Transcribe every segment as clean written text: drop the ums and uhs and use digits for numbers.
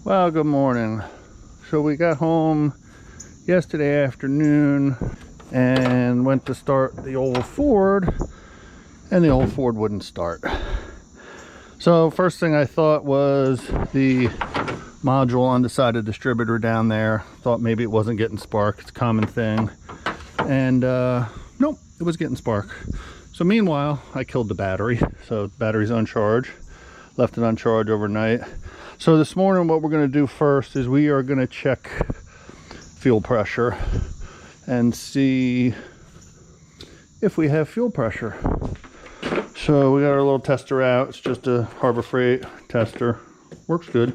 Well, good morning. So we got home yesterday afternoon and went to start the old Ford, and the old Ford wouldn't start. So first thing I thought was the module on the side of the distributor down there. Thought maybe it wasn't getting spark. It's a common thing. And nope, it was getting spark. So meanwhile, I killed the battery. So the battery's on charge. Left it on charge overnight. So this morning what we're going to do first is we are going to check fuel pressure and see if we have fuel pressure. So we got our little tester out. It's just a Harbor Freight tester. Works good.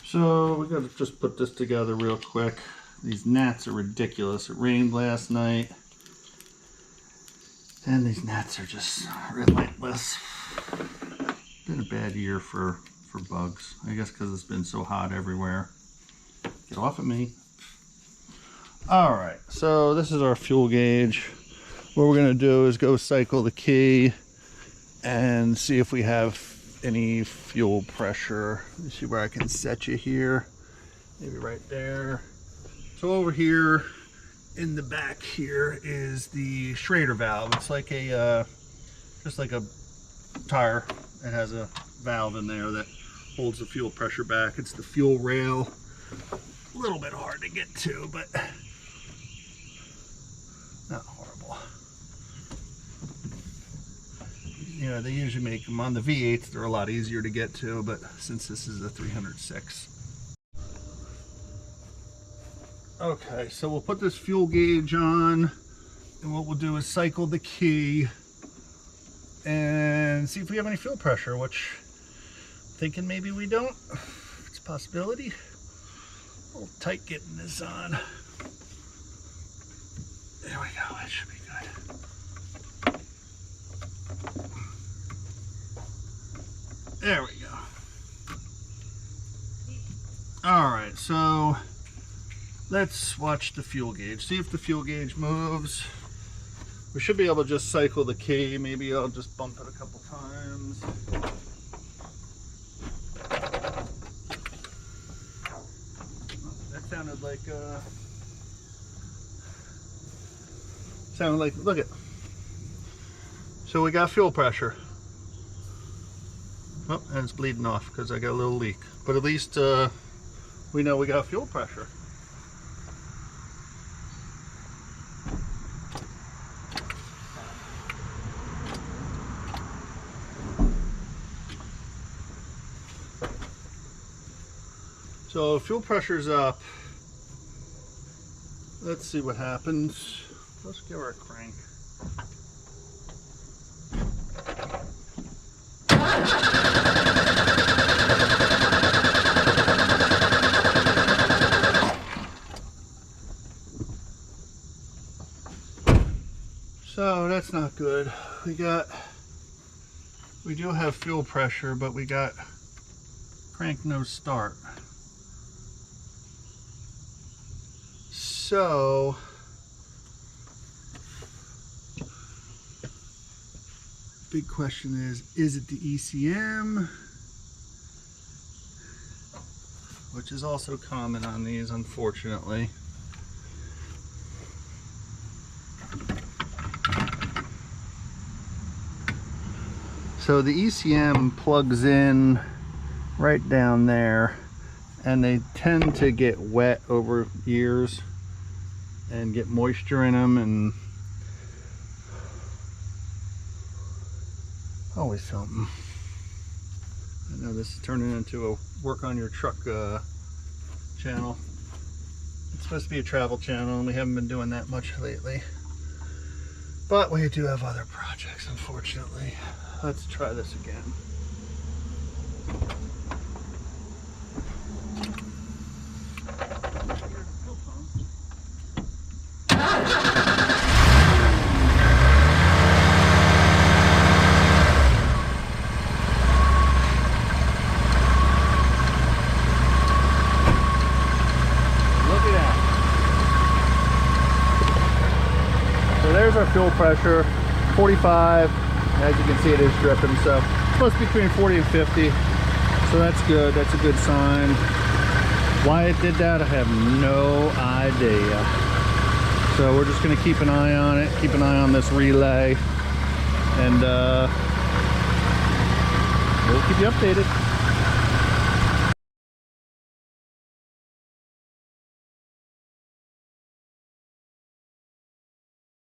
So we got to just put this together real quick. These gnats are ridiculous. It rained last night and these gnats are just relentless. Been a bad year for bugs, I guess, because it's been so hot everywhere. Get off of me. All right, so this is our fuel gauge. What we're going to do is go cycle the key and see if we have any fuel pressure. Let me see where I can set you here. Maybe right there. So over here in the back here is the Schrader valve. It's like a just like a tire. It has a valve in there that holds the fuel pressure back. It's the fuel rail. A little bit hard to get to, but not horrible. You know, they usually make them on the V8s. They're a lot easier to get to, but since this is a 306. Okay, so we'll put this fuel gauge on, and what we'll do is cycle the key and see if we have any fuel pressure, which I'm thinking maybe we don't. It's a possibility. A little tight getting this on. There we go, that should be good. There we go. All right, so let's watch the fuel gauge, see if the fuel gauge moves. We should be able to just cycle the key. Maybe I'll just bump it a couple times. That sounded like, look it. So we got fuel pressure. Oh, and it's bleeding off because I got a little leak. But at least we know we got fuel pressure. So fuel pressure's up. Let's see what happens. Let's give her a crank. So that's not good. We do have fuel pressure, but we got crank no start. So big question is it the ECM? Which is also common on these, unfortunately. So the ECM plugs in right down there, and they tend to get wet over years and get moisture in them, and always something. I know this is turning into a work on your truck channel. It's supposed to be a travel channel, and we haven't been doing that much lately. But we do have other projects, unfortunately. Let's try this again. There's our fuel pressure, 45. As you can see, it is dripping, so it's supposed to be between 40 and 50. So that's good. That's a good sign. Why it did that, I have no idea. So we're just going to keep an eye on it, keep an eye on this relay, and we'll keep you updated.